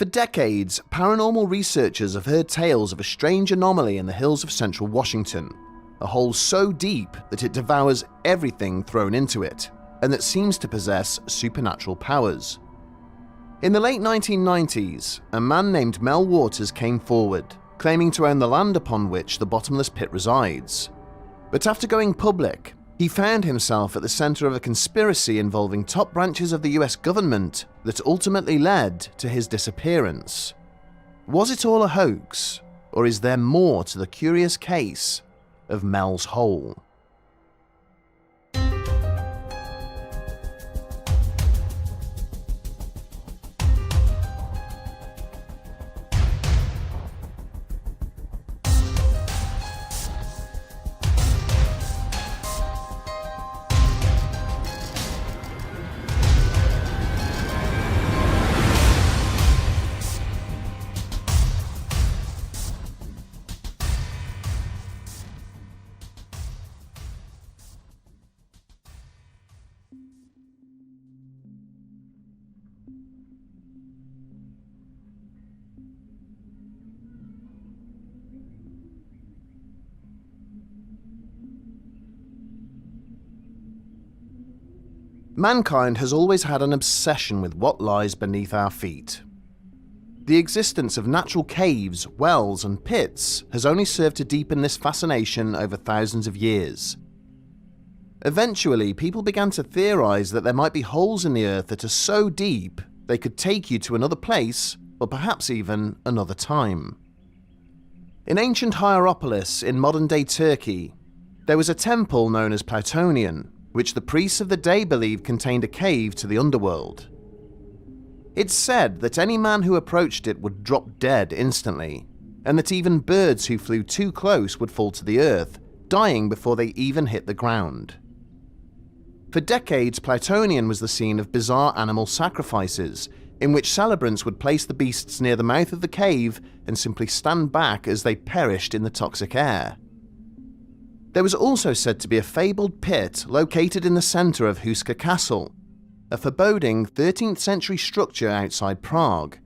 For decades, paranormal researchers have heard tales of a strange anomaly in the hills of central Washington, a hole so deep that it devours everything thrown into it, and that seems to possess supernatural powers. In the late 1990s, a man named Mel Waters came forward, claiming to own the land upon which the bottomless pit resides. But after going public, he found himself at the center of a conspiracy involving top branches of the US government that ultimately led to his disappearance. Was it all a hoax, or is there more to the curious case of Mel's Hole? Mankind has always had an obsession with what lies beneath our feet. The existence of natural caves, wells, and pits has only served to deepen this fascination over thousands of years. Eventually, people began to theorize that there might be holes in the earth that are so deep they could take you to another place, or perhaps even another time. In ancient Hierapolis in modern-day Turkey, there was a temple known as Plutonian, which the priests of the day believed contained a cave to the underworld. It's said that any man who approached it would drop dead instantly, and that even birds who flew too close would fall to the earth, dying before they even hit the ground. For decades, Plutonian was the scene of bizarre animal sacrifices, in which celebrants would place the beasts near the mouth of the cave and simply stand back as they perished in the toxic air. There was also said to be a fabled pit located in the center of Houska Castle, a foreboding 13th century structure outside Prague.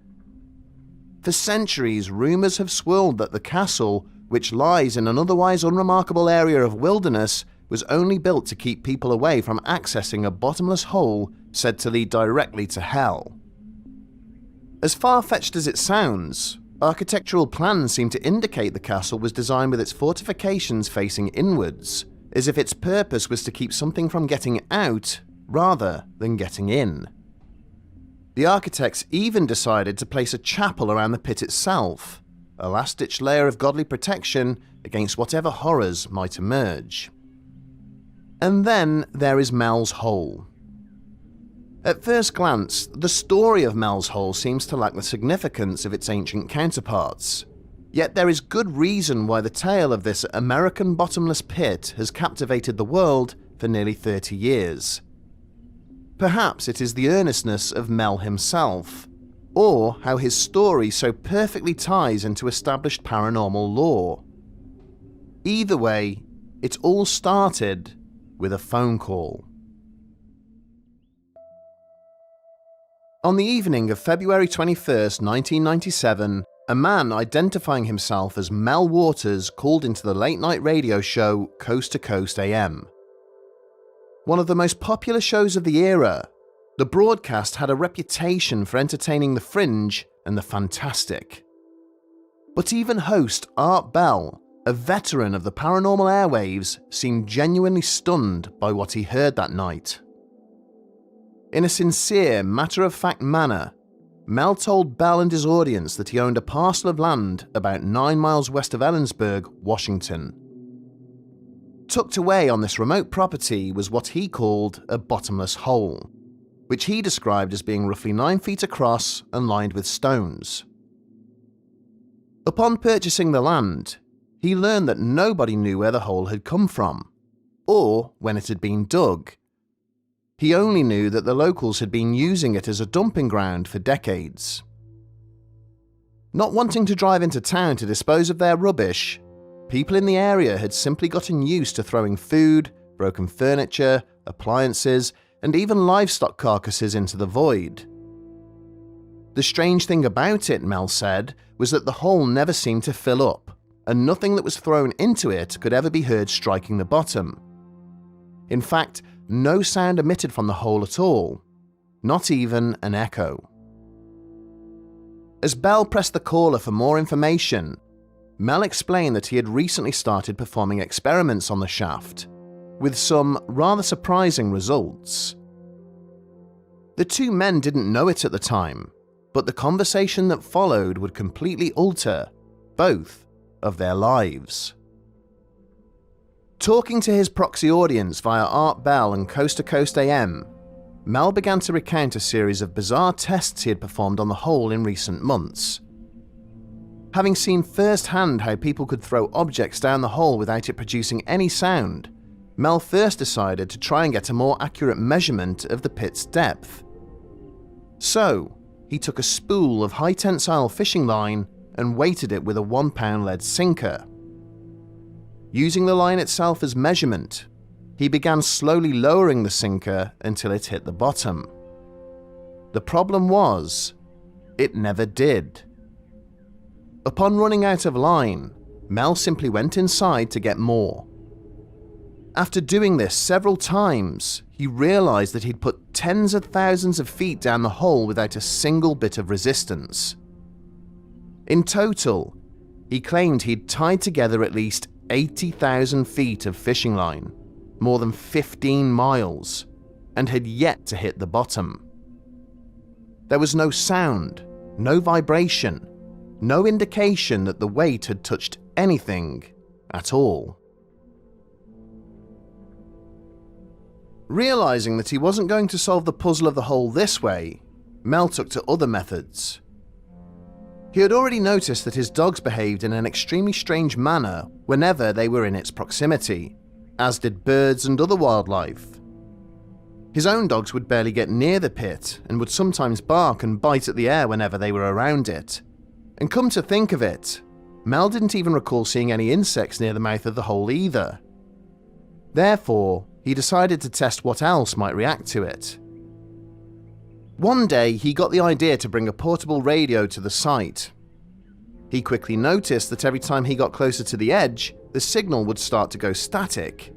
For centuries, rumors have swirled that the castle, which lies in an otherwise unremarkable area of wilderness, was only built to keep people away from accessing a bottomless hole said to lead directly to hell. As far-fetched as it sounds, architectural plans seem to indicate the castle was designed with its fortifications facing inwards, as if its purpose was to keep something from getting out rather than getting in. The architects even decided to place a chapel around the pit itself, a last-ditch layer of godly protection against whatever horrors might emerge. And then there is Mel's Hole. At first glance, the story of Mel's Hole seems to lack the significance of its ancient counterparts. Yet there is good reason why the tale of this American bottomless pit has captivated the world for nearly 30 years. Perhaps it is the earnestness of Mel himself, or how his story so perfectly ties into established paranormal lore. Either way, it all started with a phone call. On the evening of February 21st, 1997, a man identifying himself as Mel Waters called into the late-night radio show Coast to Coast AM. One of the most popular shows of the era, the broadcast had a reputation for entertaining the fringe and the fantastic. But even host Art Bell, a veteran of the paranormal airwaves, seemed genuinely stunned by what he heard that night. In a sincere, matter-of-fact manner, Mel told Bell and his audience that he owned a parcel of land about 9 miles west of Ellensburg, Washington. Tucked away on this remote property was what he called a bottomless hole, which he described as being roughly 9 feet across and lined with stones. Upon purchasing the land, he learned that nobody knew where the hole had come from, or when it had been dug. He only knew that the locals had been using it as a dumping ground for decades. Not wanting to drive into town to dispose of their rubbish, people in the area had simply gotten used to throwing food, broken furniture, appliances, and even livestock carcasses into the void. The strange thing about it, Mel said, was that the hole never seemed to fill up, and nothing that was thrown into it could ever be heard striking the bottom. In fact, no sound emitted from the hole at all, not even an echo. As Bell pressed the caller for more information, Mel explained that he had recently started performing experiments on the shaft, with some rather surprising results. The two men didn't know it at the time, but the conversation that followed would completely alter both of their lives. Talking to his proxy audience via Art Bell and Coast to Coast AM, Mel began to recount a series of bizarre tests he had performed on the hole in recent months. Having seen firsthand how people could throw objects down the hole without it producing any sound, Mel first decided to try and get a more accurate measurement of the pit's depth. So, he took a spool of high-tensile fishing line and weighted it with a 1-pound lead sinker. Using the line itself as measurement, he began slowly lowering the sinker until it hit the bottom. The problem was, it never did. Upon running out of line, Mel simply went inside to get more. After doing this several times, he realized that he'd put tens of thousands of feet down the hole without a single bit of resistance. In total, he claimed he'd tied together at least 80,000 feet of fishing line, more than 15 miles, and had yet to hit the bottom. There was no sound, no vibration, no indication that the weight had touched anything at all. Realizing that he wasn't going to solve the puzzle of the hole this way, Mel took to other methods. He had already noticed that his dogs behaved in an extremely strange manner whenever they were in its proximity, as did birds and other wildlife. His own dogs would barely get near the pit and would sometimes bark and bite at the air whenever they were around it. And come to think of it, Mel didn't even recall seeing any insects near the mouth of the hole either. Therefore, he decided to test what else might react to it. One day, he got the idea to bring a portable radio to the site. He quickly noticed that every time he got closer to the edge, the signal would start to go static.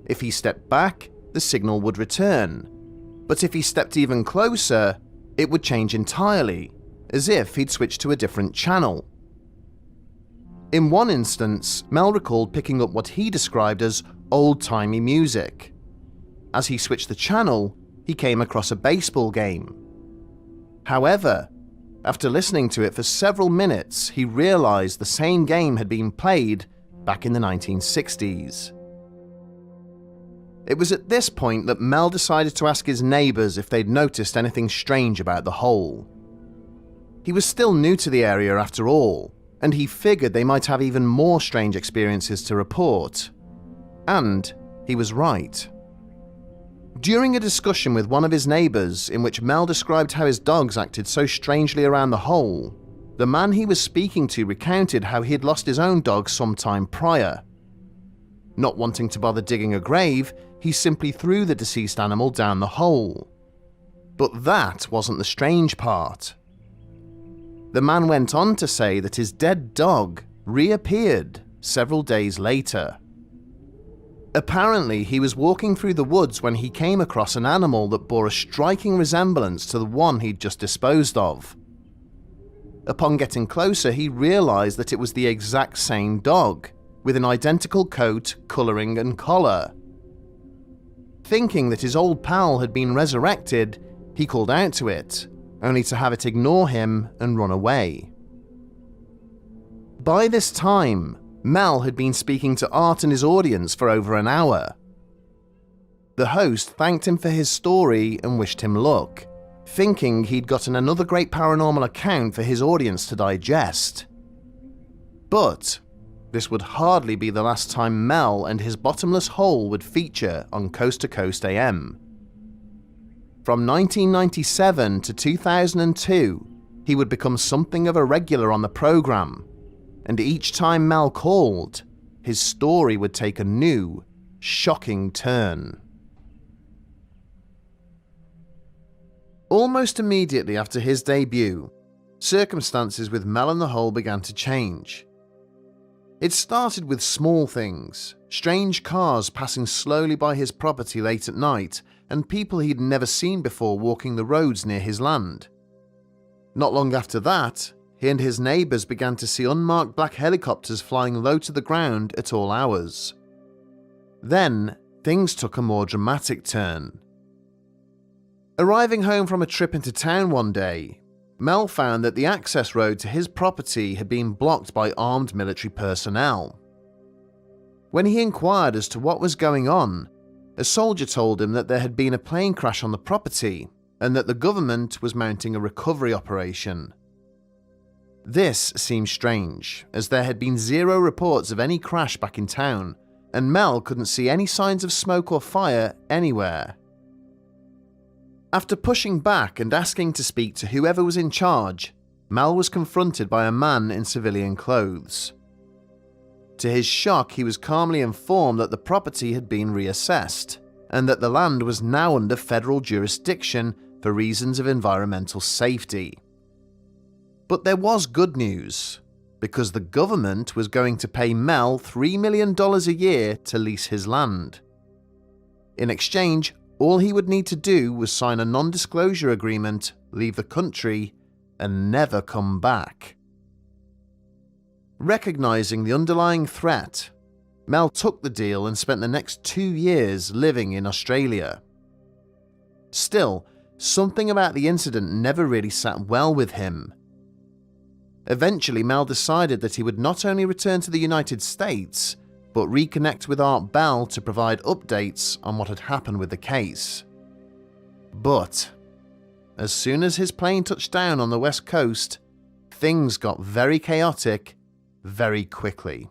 If he stepped back, the signal would return. But if he stepped even closer, it would change entirely, as if he'd switched to a different channel. In one instance, Mel recalled picking up what he described as old-timey music. As he switched the channel, he came across a baseball game. However, after listening to it for several minutes, he realized the same game had been played back in the 1960s. It was at this point that Mel decided to ask his neighbors if they'd noticed anything strange about the hole. He was still new to the area after all, and he figured they might have even more strange experiences to report. And he was right. During a discussion with one of his neighbors in which Mel described how his dogs acted so strangely around the hole, the man he was speaking to recounted how he had lost his own dog some time prior. Not wanting to bother digging a grave, he simply threw the deceased animal down the hole. But that wasn't the strange part. The man went on to say that his dead dog reappeared several days later. Apparently, he was walking through the woods when he came across an animal that bore a striking resemblance to the one he'd just disposed of. Upon getting closer, he realized that it was the exact same dog, with an identical coat, coloring, and collar. Thinking that his old pal had been resurrected, he called out to it, only to have it ignore him and run away. By this time, Mel had been speaking to Art and his audience for over an hour. The host thanked him for his story and wished him luck, thinking he'd gotten another great paranormal account for his audience to digest. But this would hardly be the last time Mel and his bottomless hole would feature on Coast to Coast AM. From 1997 to 2002, he would become something of a regular on the program, and each time Mel called, his story would take a new, shocking turn. Almost immediately after his debut, circumstances with Mel and the hole began to change. It started with small things, strange cars passing slowly by his property late at night, and people he'd never seen before walking the roads near his land. Not long after that, he and his neighbours began to see unmarked black helicopters flying low to the ground at all hours. Then, things took a more dramatic turn. Arriving home from a trip into town one day, Mel found that the access road to his property had been blocked by armed military personnel. When he inquired as to what was going on, a soldier told him that there had been a plane crash on the property and that the government was mounting a recovery operation. This seemed strange, as there had been zero reports of any crash back in town, and Mel couldn't see any signs of smoke or fire anywhere. After pushing back and asking to speak to whoever was in charge, Mel was confronted by a man in civilian clothes. To his shock, he was calmly informed that the property had been reassessed, and that the land was now under federal jurisdiction for reasons of environmental safety. But there was good news, because the government was going to pay Mel $3 million a year to lease his land. In exchange, all he would need to do was sign a non-disclosure agreement, leave the country, and never come back. Recognizing the underlying threat, Mel took the deal and spent the next 2 years living in Australia. Still, something about the incident never really sat well with him. Eventually, Mel decided that he would not only return to the United States, but reconnect with Art Bell to provide updates on what had happened with the case. But as soon as his plane touched down on the west coast, things got very chaotic very quickly.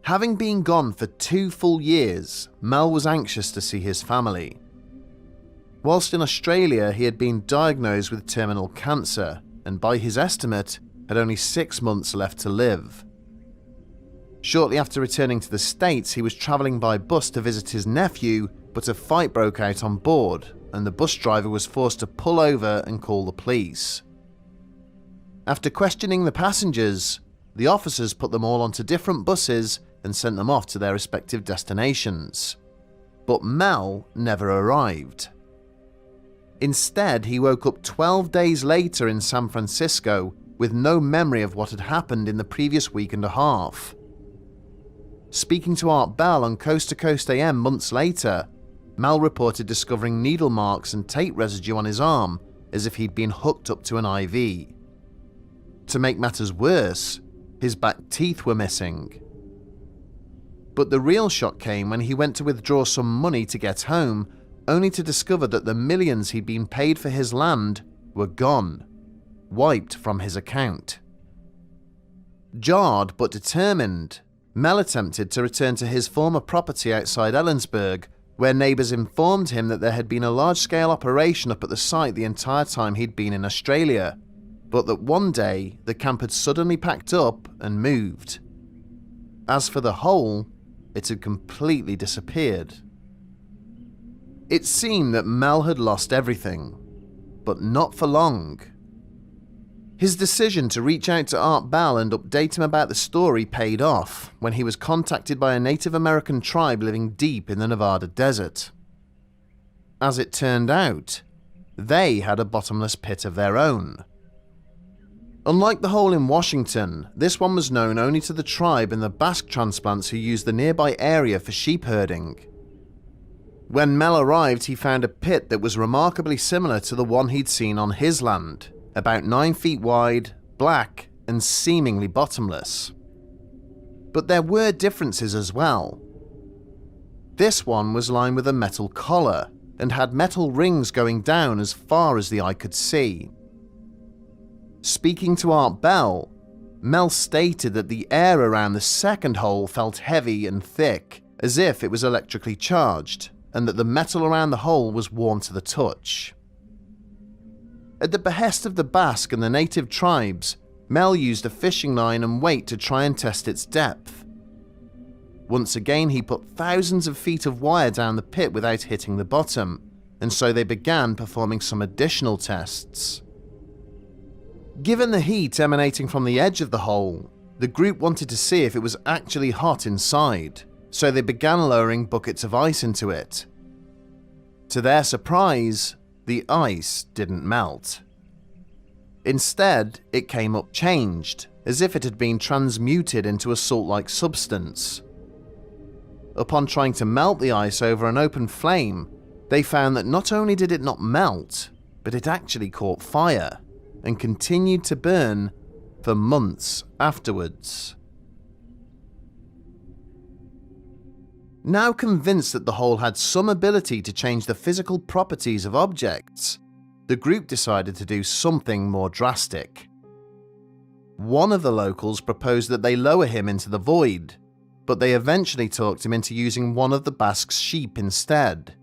Having been gone for 2 full years, Mel was anxious to see his family. Whilst in Australia, he had been diagnosed with terminal cancer, and by his estimate, had only 6 months left to live. Shortly after returning to the States, he was travelling by bus to visit his nephew, but a fight broke out on board, and the bus driver was forced to pull over and call the police. After questioning the passengers, the officers put them all onto different buses and sent them off to their respective destinations. But Mel never arrived. Instead, he woke up 12 days later in San Francisco with no memory of what had happened in the previous week and a half. Speaking to Art Bell on Coast to Coast AM months later, Mel reported discovering needle marks and tape residue on his arm as if he'd been hooked up to an IV. To make matters worse, his back teeth were missing. But the real shock came when he went to withdraw some money to get home, only to discover that the millions he'd been paid for his land were gone, wiped from his account. Jarred but determined, Mel attempted to return to his former property outside Ellensburg, where neighbours informed him that there had been a large-scale operation up at the site the entire time he'd been in Australia, but that one day the camp had suddenly packed up and moved. As for the hole, it had completely disappeared. It seemed that Mel had lost everything, but not for long. His decision to reach out to Art Bell and update him about the story paid off when he was contacted by a Native American tribe living deep in the Nevada desert. As it turned out, they had a bottomless pit of their own. Unlike the hole in Washington, this one was known only to the tribe and the Basque transplants who used the nearby area for sheep herding. When Mel arrived, he found a pit that was remarkably similar to the one he'd seen on his land, about 9 feet wide, black, and seemingly bottomless. But there were differences as well. This one was lined with a metal collar and had metal rings going down as far as the eye could see. Speaking to Art Bell, Mel stated that the air around the second hole felt heavy and thick, as if it was electrically charged, and that the metal around the hole was warm to the touch. At the behest of the Basque and the native tribes, Mel used a fishing line and weight to try and test its depth. Once again, he put thousands of feet of wire down the pit without hitting the bottom, and so they began performing some additional tests. Given the heat emanating from the edge of the hole, the group wanted to see if it was actually hot inside, so they began lowering buckets of ice into it. To their surprise, the ice didn't melt. Instead, it came up changed, as if it had been transmuted into a salt-like substance. Upon trying to melt the ice over an open flame, they found that not only did it not melt, but it actually caught fire and continued to burn for months afterwards. Now convinced that the hole had some ability to change the physical properties of objects, the group decided to do something more drastic. One of the locals proposed that they lower him into the void, but they eventually talked him into using one of the Basque's sheep instead.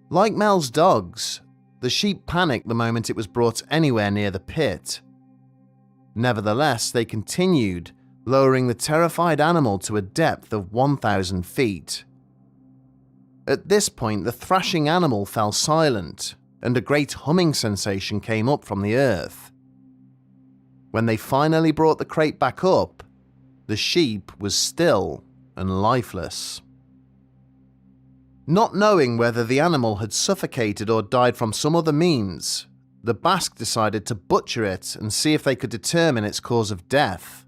Like Mel's dogs, the sheep panicked the moment it was brought anywhere near the pit. Nevertheless, they continued, lowering the terrified animal to a depth of 1,000 feet. At this point, the thrashing animal fell silent, and a great humming sensation came up from the earth. When they finally brought the crate back up, the sheep was still and lifeless. Not knowing whether the animal had suffocated or died from some other means, the Basque decided to butcher it and see if they could determine its cause of death.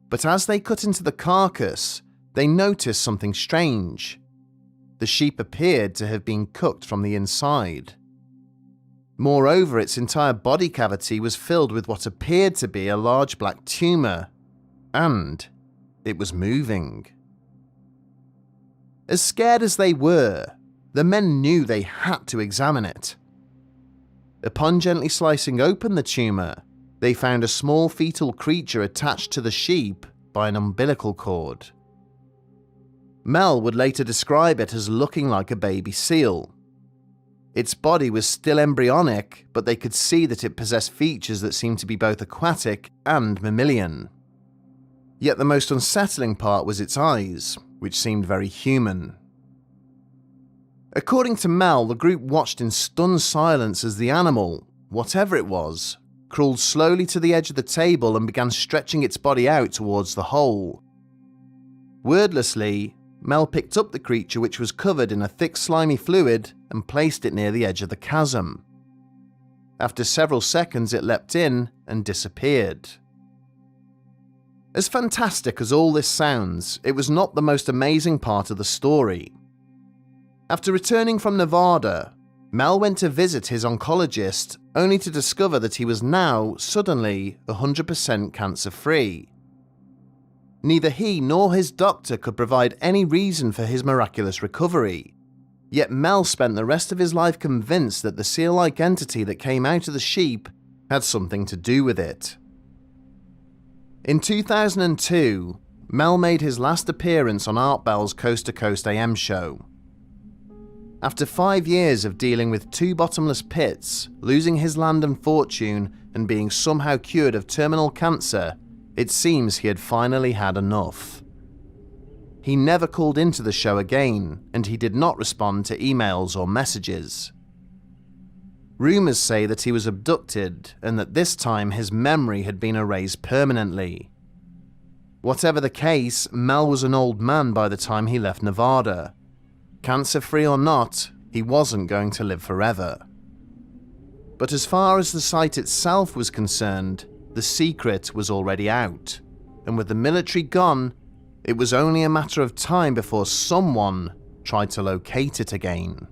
But as they cut into the carcass, they noticed something strange. The sheep appeared to have been cooked from the inside. Moreover, its entire body cavity was filled with what appeared to be a large black tumor, and it was moving. As scared as they were, the men knew they had to examine it. Upon gently slicing open the tumor, they found a small fetal creature attached to the sheep by an umbilical cord. Mel would later describe it as looking like a baby seal. Its body was still embryonic, but they could see that it possessed features that seemed to be both aquatic and mammalian. Yet the most unsettling part was its eyes, which seemed very human. According to Mel, the group watched in stunned silence as the animal, whatever it was, crawled slowly to the edge of the table and began stretching its body out towards the hole. Wordlessly, Mel picked up the creature, which was covered in a thick slimy fluid, and placed it near the edge of the chasm. After several seconds, it leapt in and disappeared. As fantastic as all this sounds, it was not the most amazing part of the story. After returning from Nevada, Mel went to visit his oncologist, only to discover that he was now, suddenly, 100% cancer-free. Neither he nor his doctor could provide any reason for his miraculous recovery, yet Mel spent the rest of his life convinced that the seal-like entity that came out of the sheep had something to do with it. In 2002, Mel made his last appearance on Art Bell's Coast to Coast AM show. After 5 years of dealing with 2 bottomless pits, losing his land and fortune, and being somehow cured of terminal cancer, it seems he had finally had enough. He never called into the show again, and he did not respond to emails or messages. Rumors say that he was abducted, and that this time his memory had been erased permanently. Whatever the case, Mel was an old man by the time he left Nevada. Cancer-free or not, he wasn't going to live forever. But as far as the site itself was concerned, the secret was already out, and with the military gone, it was only a matter of time before someone tried to locate it again.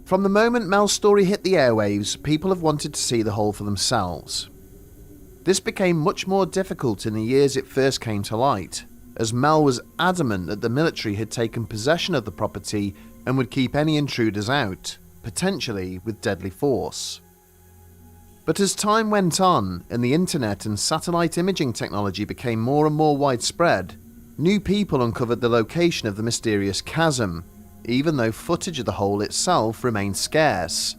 From the moment Mel's story hit the airwaves, people have wanted to see the hole for themselves. This became much more difficult in the years it first came to light, as Mel was adamant that the military had taken possession of the property and would keep any intruders out, potentially with deadly force. But as time went on and the internet and satellite imaging technology became more and more widespread, new people uncovered the location of the mysterious chasm, even though footage of the hole itself remained scarce.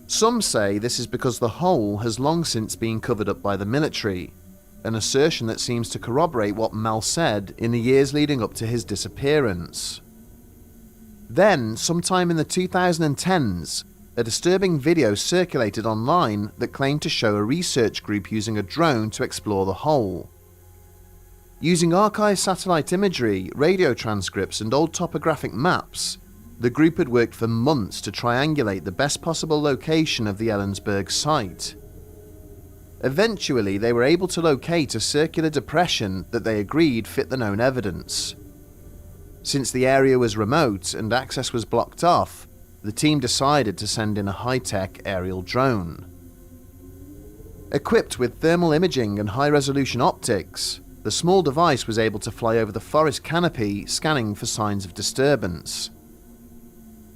Some say this is because the hole has long since been covered up by the military, an assertion that seems to corroborate what Mel said in the years leading up to his disappearance. Then, sometime in the 2010s, a disturbing video circulated online that claimed to show a research group using a drone to explore the hole. Using archived satellite imagery, radio transcripts and old topographic maps, the group had worked for months to triangulate the best possible location of the Ellensburg site. Eventually, they were able to locate a circular depression that they agreed fit the known evidence. Since the area was remote and access was blocked off, the team decided to send in a high-tech aerial drone. Equipped with thermal imaging and high-resolution optics, the small device was able to fly over the forest canopy, scanning for signs of disturbance.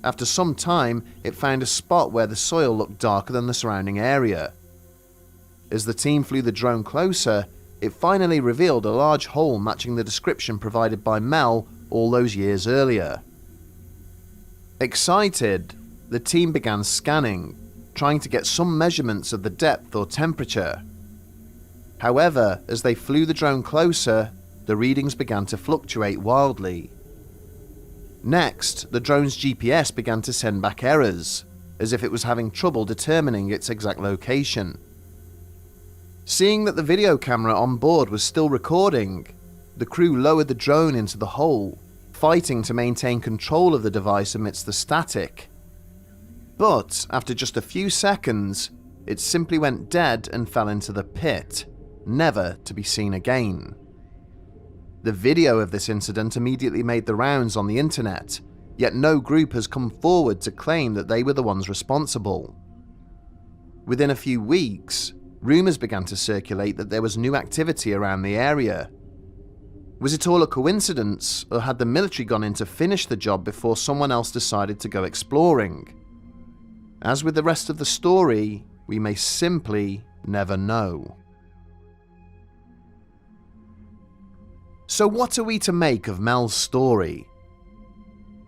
After some time, it found a spot where the soil looked darker than the surrounding area. As the team flew the drone closer, it finally revealed a large hole matching the description provided by Mel all those years earlier. Excited, the team began scanning, trying to get some measurements of the depth or temperature. However, as they flew the drone closer, the readings began to fluctuate wildly. Next, the drone's GPS began to send back errors, as if it was having trouble determining its exact location. Seeing that the video camera on board was still recording, the crew lowered the drone into the hole, fighting to maintain control of the device amidst the static. But after just a few seconds, it simply went dead and fell into the pit, never to be seen again. The video of this incident immediately made the rounds on the internet, yet no group has come forward to claim that they were the ones responsible. Within a few weeks, rumours began to circulate that there was new activity around the area. Was it all a coincidence, or had the military gone in to finish the job before someone else decided to go exploring? As with the rest of the story, we may simply never know. So what are we to make of Mel's story?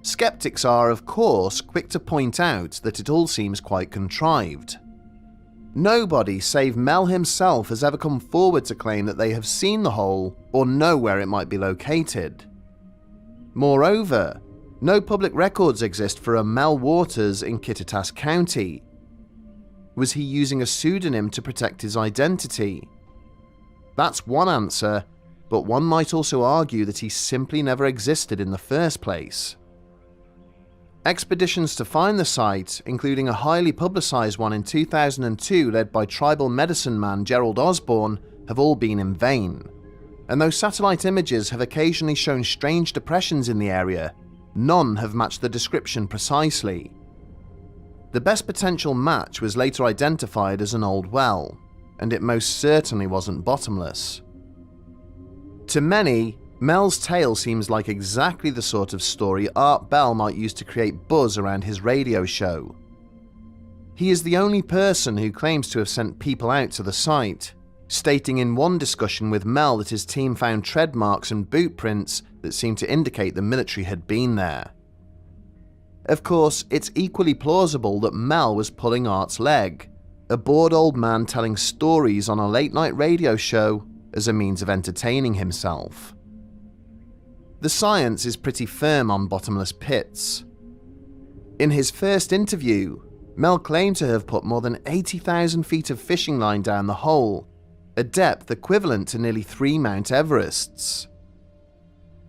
Skeptics are, of course, quick to point out that it all seems quite contrived. Nobody save Mel himself has ever come forward to claim that they have seen the hole or know where it might be located. Moreover, no public records exist for a Mel Waters in Kittitas County. Was he using a pseudonym to protect his identity? That's one answer, but one might also argue that he simply never existed in the first place. Expeditions to find the site, including a highly publicised one in 2002 led by tribal medicine man Gerald Osborne, have all been in vain. And though satellite images have occasionally shown strange depressions in the area, none have matched the description precisely. The best potential match was later identified as an old well, and it most certainly wasn't bottomless. To many, Mel's tale seems like exactly the sort of story Art Bell might use to create buzz around his radio show. He is the only person who claims to have sent people out to the site, stating in one discussion with Mel that his team found tread marks and boot prints that seemed to indicate the military had been there. Of course, it's equally plausible that Mel was pulling Art's leg, a bored old man telling stories on a late-night radio show as a means of entertaining himself. The science is pretty firm on bottomless pits. In his first interview, Mel claimed to have put more than 80,000 feet of fishing line down the hole, a depth equivalent to nearly 3 Mount Everests.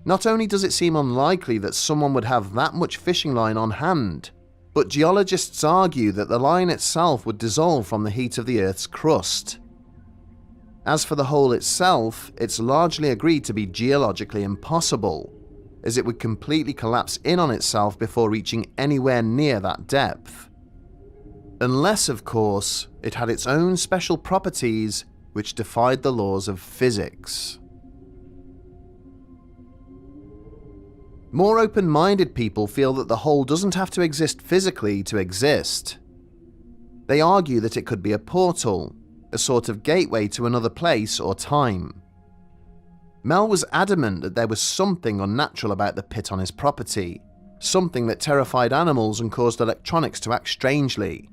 Not only does it seem unlikely that someone would have that much fishing line on hand, but geologists argue that the line itself would dissolve from the heat of the Earth's crust. As for the hole itself, it's largely agreed to be geologically impossible, as it would completely collapse in on itself before reaching anywhere near that depth. Unless, of course, it had its own special properties which defied the laws of physics. More open-minded people feel that the hole doesn't have to exist physically to exist. They argue that it could be a portal, a sort of gateway to another place or time. Mel was adamant that there was something unnatural about the pit on his property, something that terrified animals and caused electronics to act strangely.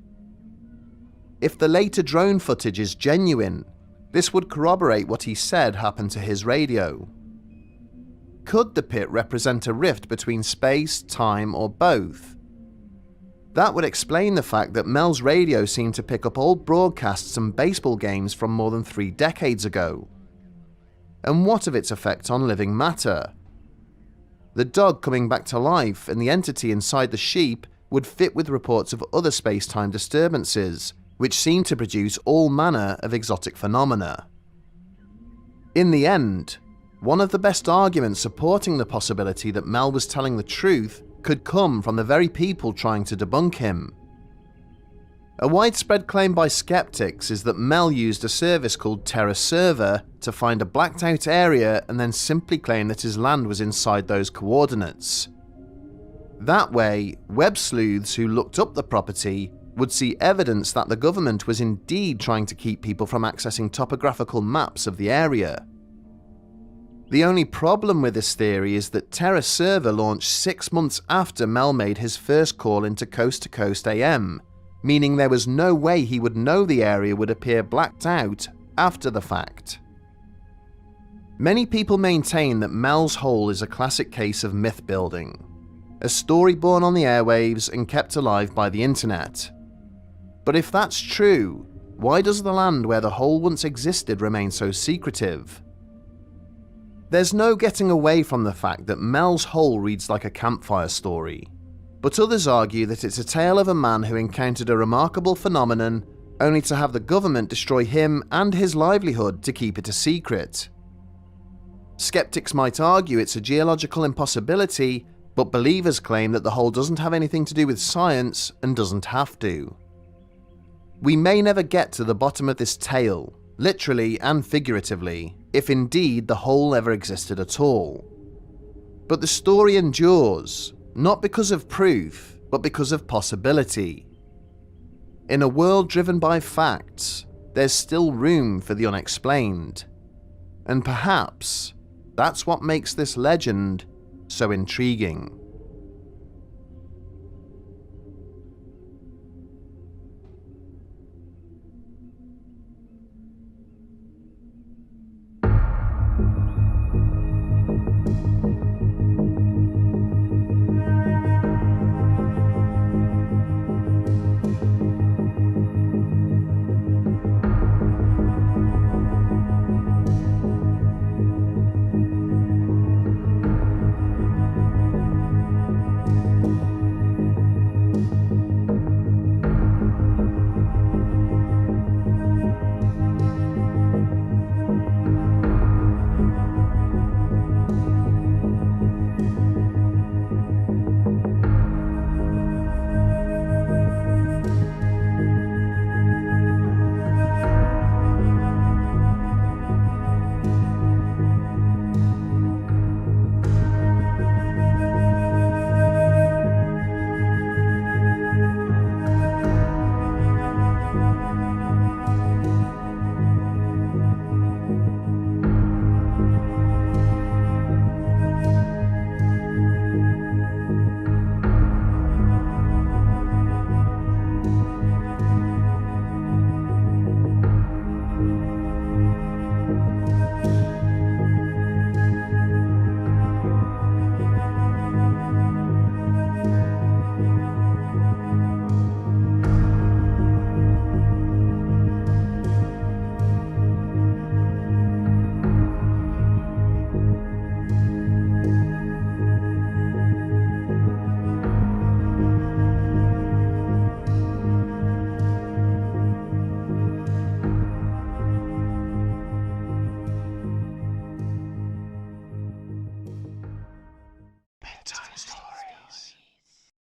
If the later drone footage is genuine, This would corroborate what he said happened to his radio. Could the pit represent a rift between space, time, or both? That would explain the fact that Mel's radio seemed to pick up old broadcasts and baseball games from more than 3 decades ago. And what of its effect on living matter? The dog coming back to life and the entity inside the sheep would fit with reports of other space-time disturbances, which seem to produce all manner of exotic phenomena. In the end, one of the best arguments supporting the possibility that Mel was telling the truth could come from the very people trying to debunk him. A widespread claim by skeptics is that Mel used a service called Terra Server to find a blacked out area and then simply claim that his land was inside those coordinates. That way, web sleuths who looked up the property would see evidence that the government was indeed trying to keep people from accessing topographical maps of the area. The only problem with this theory is that Terra Server launched 6 months after Mel made his first call into Coast to Coast AM, meaning there was no way he would know the area would appear blacked out after the fact. Many people maintain that Mel's Hole is a classic case of myth building, a story born on the airwaves and kept alive by the internet. But if that's true, why does the land where the hole once existed remain so secretive? There's no getting away from the fact that Mel's Hole reads like a campfire story, but others argue that it's a tale of a man who encountered a remarkable phenomenon only to have the government destroy him and his livelihood to keep it a secret. Skeptics might argue it's a geological impossibility, but believers claim that the hole doesn't have anything to do with science and doesn't have to. We may never get to the bottom of this tale, literally and figuratively, if indeed the hole ever existed at all. But the story endures, not because of proof, but because of possibility. In a world driven by facts, there's still room for the unexplained. And perhaps that's what makes this legend so intriguing.